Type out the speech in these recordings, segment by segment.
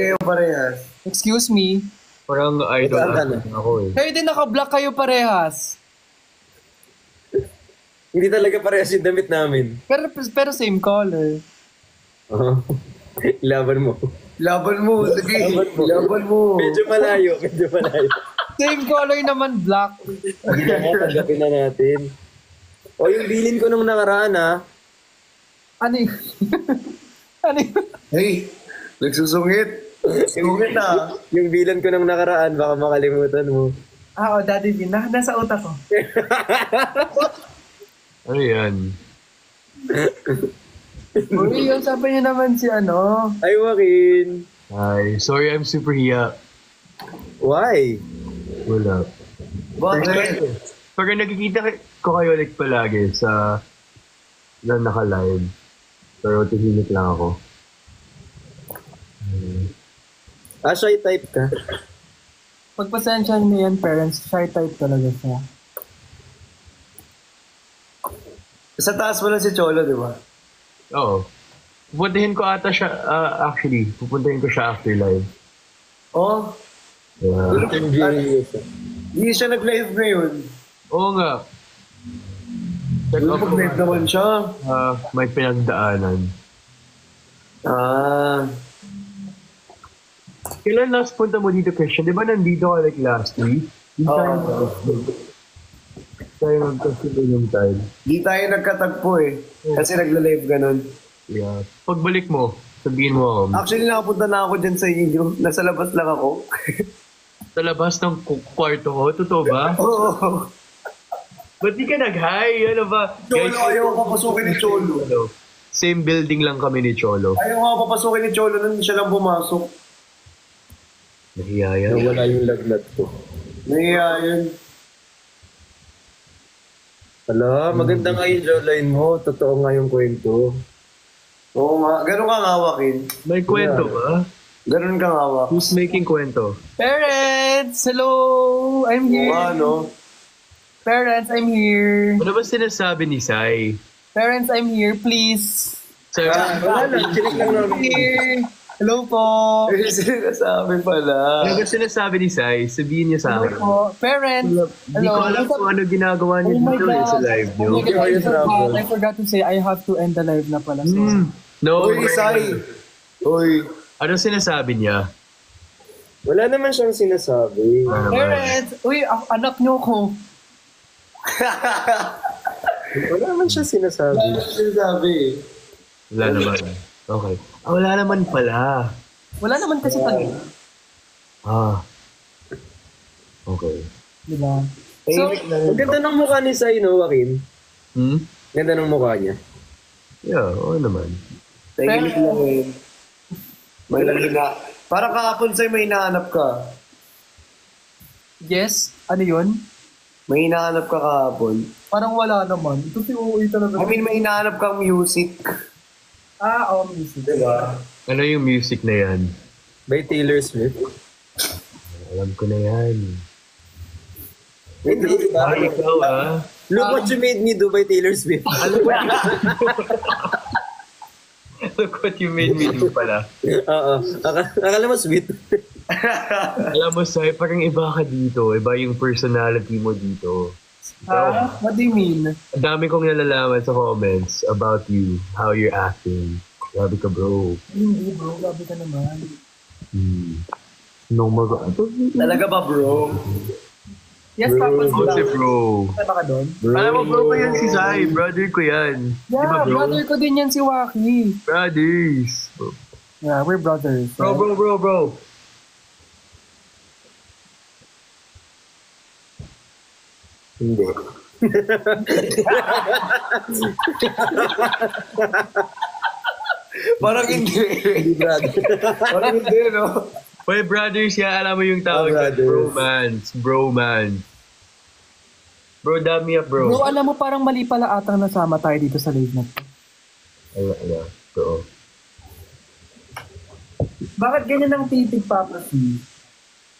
Kayo parehas. Excuse me. Parang idol Ikaw ka na. ako eh. Kayo din naka-block kayo parehas. Hindi talaga parehas yung damit namin. Pero same color. Oh. Laban mo. Laban mo, sige. Laban mo. Medyo malayo, medyo malayo. Same color naman, black. Hindi na nga, tanggapin na natin. O yung bilin ko nung nakaraan Ano yun? Ano yun? Hey, nagsusungit. Sungit ah. Yung bilan ko nung nakaraan, baka makalimutan mo. Daddy Vin. Nasa utak ko. Ano yan? Uy, yun, sabi niyo naman si ano. Ay, Joaquin. Ay, sorry I'm super hiya. Why? Wala. Bakit? Pag nakikita ko kayo like palagi sa na naka-live. Pero tahimik lang ako. Shy type ka. Pagpasensya niyo yan, parents, shy type talaga siya. Sa taas mo lang si Cholo, di ba? Oo. Pupuntahin ko ata siya, actually, pupuntahin ko siya after live. Oh, Yeah. hindi siya nag-live ngayon. Oo nga. Check out ko. Nag-live naman siya. May pinagdaanan. Kailan last punta mo dito, Christian? Di ba nandito ka like last week? Hindi tayo magkasunod yung time. Di tayo nagkatagpo eh. Kasi nagla-live ganun. Yeah. Pagbalik mo, sabihin mo ako. Actually, nakapunta na ako dyan sa inyo. Nasa labas lang ako. Sa labas ng kwarto ko, totoo ba? Oo. Ba't di ka nag-hi? Ano ba? Cholo, ayaw ko papasukin ni Cholo. Same building lang kami ni Cholo. Ayaw ko papasukin ni Cholo nung siya lang pumasok. Nahiya yan. Nawala yung lagnat ko. Nahiya yun. Hala, maganda nga yung jawline mo. Totoo nga yung kwento. Oo nga. Ganun ka ngawakin. May kwento ba? Ganun ka ngawak. Who's making kwento? Parents! Hello! I'm here. Ano? Parents, I'm here. Ano ba sinasabi ni Sai? Parents, I'm here, please. Sir, Wala lang, chinik lang I'm namin. here. Hello po. Eh, sinasabi pala. ano ba sinasabi ni Sai? Sabihin niya sa Hello akin. po. Parents, Hindi ko alam kung ano ginagawa niya Oh my dito eh, sa God. live niyo. Oh my God, I forgot to say, I have to end the live na pala. So. No, Uy, Isay. Uy. ano sinasabi niya? Wala naman siyang sinasabi. Ano naman? Parents, uy, anak niyo ko. Wala naman siya sinasabi. Ano sinasabi? Wala naman. Okay. Wala naman pala. Wala naman kasi kanina. Okay. Diba? So, Ang ganda ng mukha ni Sai, no, Joaquin? Ganda ng mukha niya. Yeah, oo naman. Tahimik lang eh. May hina. Parang kahapon sa'yo may hinahanap ka. yes, ano yun? May hinahanap ka kahapon. Parang wala naman. Ito si Uy talaga. I mean, may hinahanap kang music. Music. Diba? Ano yung music na yan? By Taylor Swift. Alam ko na yan. Hindi, diba? Ikaw Look What You Made Me Do by Taylor Swift. Look what you made me do pala. Oo. Akala mo sweet. Alam mo, Sai, parang iba ka dito. Iba yung personality mo dito. What do you mean? Ang dami kong nalalaman sa comments about you, how you're acting. Grabe ka, bro. Hindi bro, grabe ka naman. No, Talaga ba, bro? Yes, tapos Oh, si bro. Tama ka doon? Alam mo, bro ko yan si Sai. Brother ko yan. Di Yeah, ba, bro? brother ko din yan si Waki. Brothers. Yeah, we're brothers. Bro. Hindi. Parang hindi. Hindi, brother. Parang hindi, no? Well, brothers, yeah, alam mo yung tawag na brothers. bromance. Bro, dab me up, bro. Bro, alam mo parang mali pala atang nasama tayo dito sa live na to. Ano, so. Bakit ganyan ang titig, Papa C?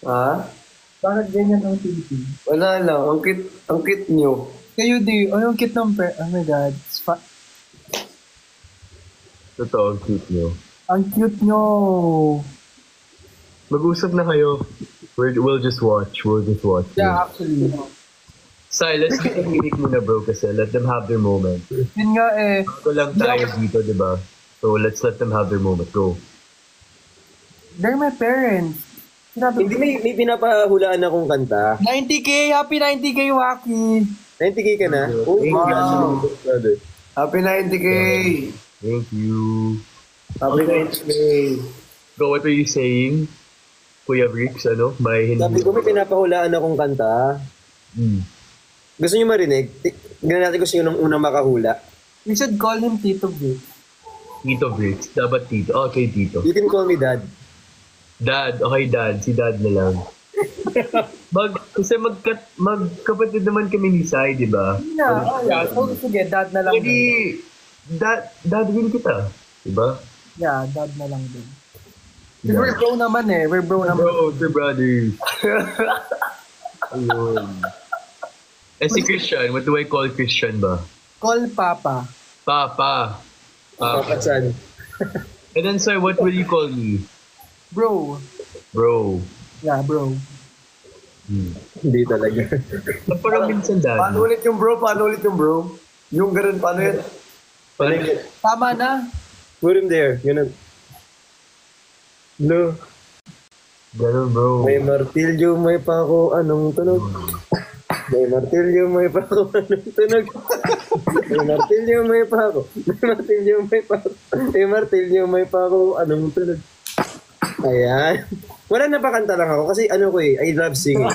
Ha? Bakit ganyan ang titig? Wala lang. Ang kit nyo. Kayo di, ang cute ng oh my God. Totoo, ang cute nyo. Ang cute nyo. Mag-usap na kayo. We'll just watch. Yeah, actually. Sai, let's get communicate muna bro kasi let them have their moment. Yun nga eh. Ito lang tayo dito, di ba? So let's let them have their moment. Go. They're my parents. Sinabi Hindi, may pinapahulaan akong kanta. 90K! Happy 90K, Waki! 90K ka na? Oh, Wow. brother. Happy 90K! Thank you. Happy 90K! Go, what are you saying? Kuya Bricks, ano? May hindi. Sabi ko, may pinapahulaan akong kanta. Gusto niyo marinig? Tignan natin kung sino nung unang makahula. We should call him Tito Vic. Tito Bricks. Dapat Tito. Okay, Tito. You can call me Dad. Dad. Okay, Dad. Si Dad na lang. Kasi magkapatid naman kami ni Sai, di ba? Yeah. So, sige, dad na lang. Pwede, dad din kita. Di ba? Yeah, dad na lang din. We're bro naman eh. We're bro naman. Bro, we're brothers. Ayun. Eh si Christian, what do I call Christian ba? Call Papa. Papa. Kapatsan. And then, sir, what will you call me? Bro. Bro. Yeah, bro. Hindi talaga. Parang minsan, Dad. Paano ulit yung bro? Yung ganun, paano yun? Parang, Tama na. Put him there. Yun ang... No. ganun, bro. May martilyo, may pako, anong tunog? May martilyo, may pako, anong tunog? May martilyo, may pako. May martilyo, may pako. May martilyo, may pako, anong tunog? Ayan. Wala napakanta lang ako kasi ano ko I love singing.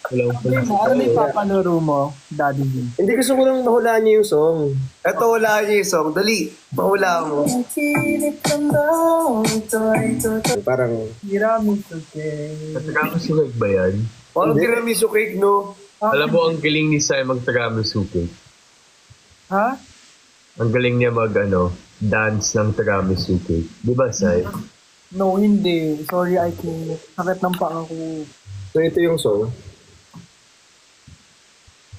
Walang Ano na ipapalaro mo, Daddy V? Hindi gusto ko lang mahulaan niyo yung song. Eto, wala niyo yung song. Dali, mahula mo. Parang, Tiramisu cake. Taga-musulag ba yan? Parang tiramisu cake, no? Alam mo, ang galing ni Sai mag-taga-musu cake. Ha? Ang galing niya dance ng tiramisu cake. Di ba, Sai? No, hindi. Sorry, I can't. Sakit ng paa ko. so ito yung song.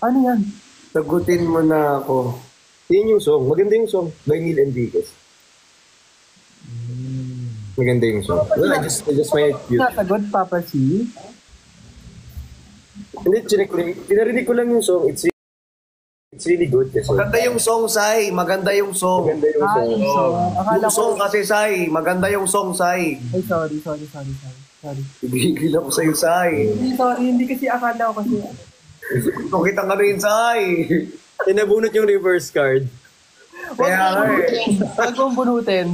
Ano yan? Sagutin mo na ako. Yun yung song. Maganda yung song by Neil Enriquez. Maganda yung song. Well, I just find it cute. Nasagot, Papa C? Hindi, pinarinig ko lang yung song. It's really good kasi. Maganda yung song, Sai. Maganda yung song. Maganda yung song. Yung song. Akala Yung ko... song kasi, Sai. Maganda yung song, Sai. Ay, sorry. Ibigil ako sa'yo, Sai. Hindi kasi akala ko kasi... Kung kita ka rin, Sai. Nabunot yung reverse card. Kaya nga eh. Huwag kong bunutin.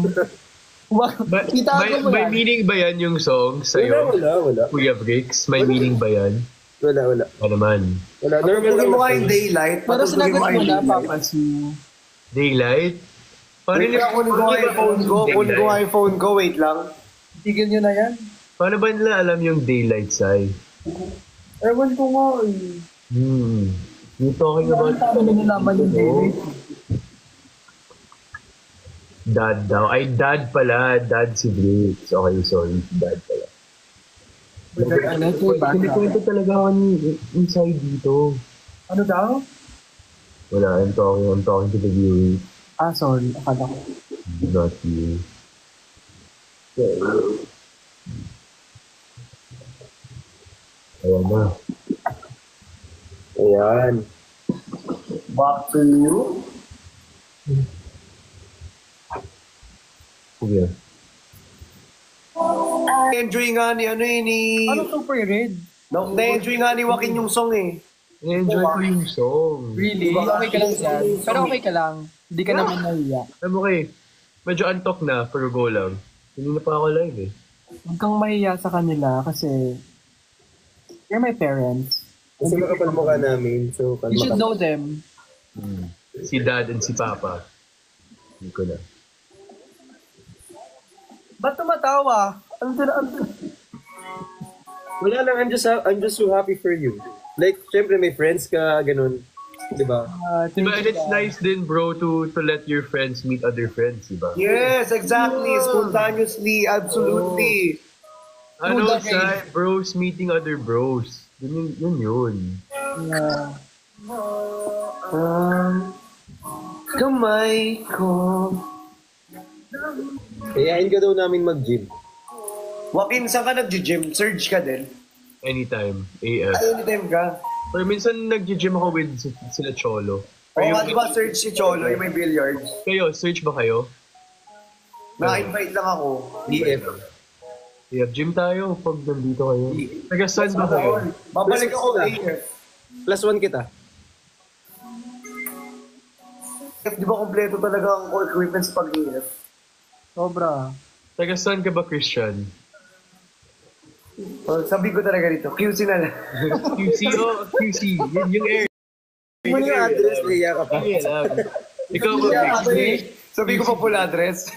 Itago mo May yan. meaning ba yan yung song sa'yo? Wala. Kuya Bricks, may meaning ba yan? Wala. Ano naman? Wala. Normal Patugin mo nga lang. yung daylight. Pero Patugin sinagot nga mo yung na, daylight. Papa C. Daylight? Wait lang, kunin ko nga yung phone ko. Kunin ko nga yung phone ko. Wait lang. Tigil nyo na yan. Paano ba nila alam yung daylight, Sai? Ewan ko nga eh. You're talking about Paano na nalaman yung daylight? dad daw. Ay, dad pala. Dad si Bricks. Okay, sorry. Dad pala. Kinikwento talaga ako inside dito. Ano daw? Wala, I'm talking to the viewers. Ah, sorry. Akala ko. Not you. Ayan na. Ayan. Back to you. Sige. Na-enjoy nga ni Ano super red? Na-enjoy nga ni Joaquin yung song eh. I-enjoy ko yung song. Really? Okay ka lang dyan. Pero okay ka lang. Hindi ka naman nahiya. I'm okay. Medyo antok na, pero go lang. Hindi na pa ako live eh. Huwag kang mahiya sa kanila kasi you're my parents. Kasi makapal mukha namin. So, You should know them. Si dad and si papa. Hindi ko na. Ba't tumatawa? Wala lang. I'm just so happy for you. Like, syempre may friends ka, ganun. Diba? Diba, and it's nice din, bro, to let your friends meet other friends, diba? Yes, exactly. Spontaneously. Absolutely. Ano, sa bros meeting other bros. Yun. Yeah. Kamay ko. Kayain ka daw namin mag-gym. Joaquin, saan ka nag-gym? Surge ka din? Anytime. AF. Ay, anytime ka. Or minsan nag-gym ako with sila Cholo. Oo nga, di ba Surge si Cholo, yung may billiards? Kayo, search ba kayo? Na-invite lang ako. EF. Yeah, gym tayo pag nandito kayo. Taga saan ba kayo? Babalik ako AF. Plus 1 kita. Di ba kompleto talaga ang equipment sa pag-AF? Sobra. Taga saan ka ba, Christian? Sabi ko talaga dito, QC na lang. QC o QC? Yun yung air. Ano yung address, Leia ka pa? Hindi alam. Ikaw ba, Vic? Sabi ko pa full address.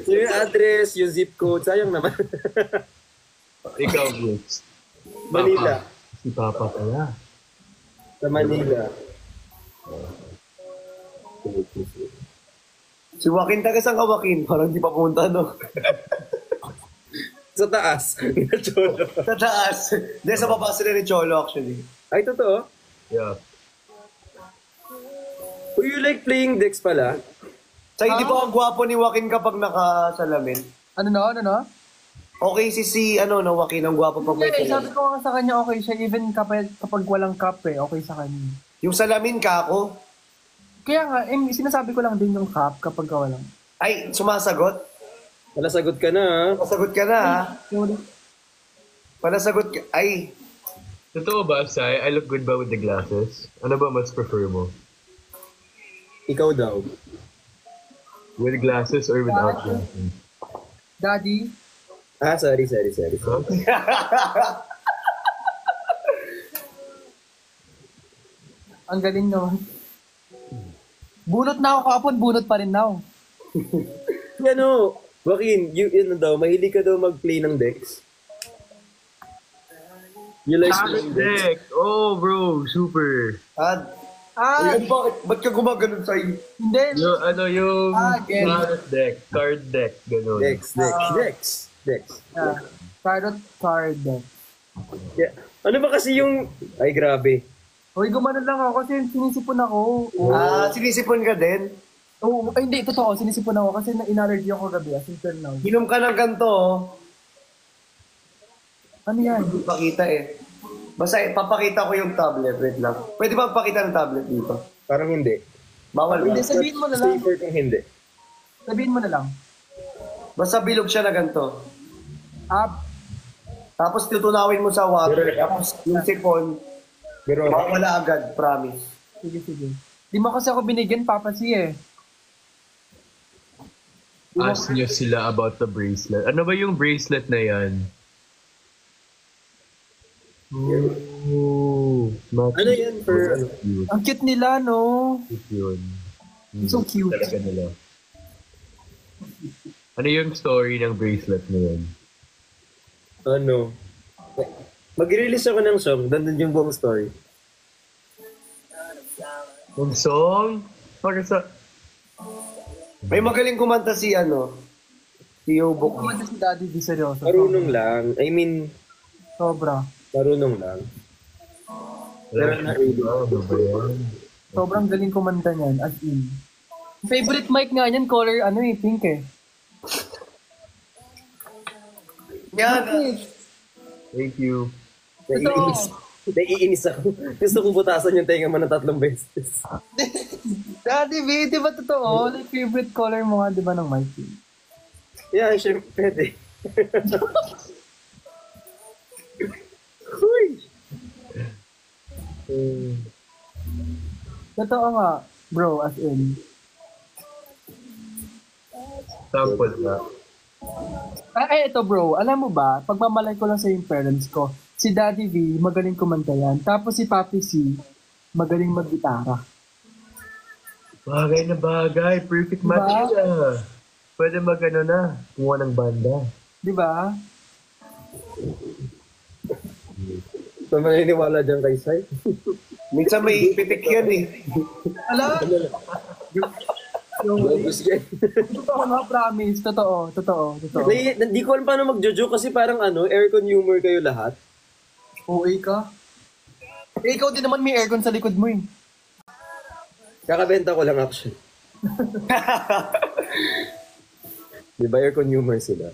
Yung address, yung zip code, sayang naman. Ikaw, Vic. Manila. Si Papa pala. Sa Manila. Si Joaquin, taga saan ka Joaquin? Parang di pa pumunta, no? Sa taas. Cholo. Sa taas. Hindi, sa baba sila ni Cholo actually. Ay, totoo? Yeah. Oh, you like playing decks pala? Sa hindi ba ang gwapo ni Joaquin kapag nakasalamin? Ano no? Okay si no, Joaquin, ang gwapo pag may Hindi, sabi salamin. ko nga sa kanya okay siya. Even kapag walang cup okay sa kanya. Yung salamin ka ako, Kaya nga, sinasabi ko lang din yung cup kapag walang. ay, sumasagot. Malasagot ka na, ha? Masagot ka na, ha? Sorry. Palasagot ka. Ay, Totoo ba, Sai? I look good ba with the glasses? Ano ba mas prefer mo? Ikaw daw. With glasses or without glasses? Daddy, Ah, sorry. Huh? ang galing naman. Bunot na ako kapon, bunot pa rin now. Ano, Joaquin, yun daw, mahilig ka daw mag-play ng decks? You like playing decks? Deck! Oh, bro, super. ay, bakit? Ba't ka gumaganon sa'yo? Hindi. Yung game. card deck, gano'n. Decks. Card deck. Yeah. Ano ba kasi yung... Ay, grabe. Hoy, gumanon lang ako kasi sinisipon ako. Sinisipon ka din? Ay, hindi, totoo, sinisipon ako kasi in-allergy ako gabi, as until now. Inom ka ng ganito, oh. Ano yan? Pakita eh. Basta papakita ko yung tablet. Wait lang. Pwede ba pakita ng tablet dito? Parang hindi. Bawal ba? Hindi, sabihin mo na lang. Safer kung hindi. Sabihin mo na lang. Basta bilog siya na ganito. Tapos tutunawin mo sa water. Tapos yung sipon, Pero, mawala agad, promise. Sige. Di mo kasi ako binigyan, Papa C eh. Ask nyo sila about the bracelet. Ano ba yung bracelet na yan? Oh, ano yan for... cute. Ang cute nila, no? Cute yun. So cute. Talaga nila. Ano yung story ng bracelet na yun? Ano? Mag-release ako ng song, dandun yung buong story. Yung song? Para sa... May magaling kumanta si si Yobok. Kumanda si Daddy, di seryoso. Marunong lang. I mean, Sobra. marunong lang. Pero not really. Ano ba yan? Sobrang galing kumanta niyan, as in. Favorite mic nga niyan, color, pink eh. Yan. Thank you. Naiinis ako. Gusto kong butasan yung tenga mo ng 3 beses. Daddy V, di ba totoo? Like, favorite color mo nga, di ba, ng mic? Yeah, syempre, pwede. Huy! Totoo nga, bro, as in. Sample na. Ito bro, alam mo ba, pagmamalay ko lang sa yung parents ko, si Daddy V, magaling kumanta yan. Tapos si Papi C, magaling mag-gitara. Bagay na bagay. Perfect Diba? match na. Pwede na. Kumuha ng banda. Di ba? So, maniniwala dyan kay Sai? Minsan may pitik yan eh. Ala? Bogus yan. Totoo nga, promise. Totoo. Hindi ko alam paano mag-joke kasi parang aircon humor kayo lahat. OA ka? Ikaw din naman may aircon sa likod mo eh. Kakabenta ko lang actually. Di ba aircon humor sila?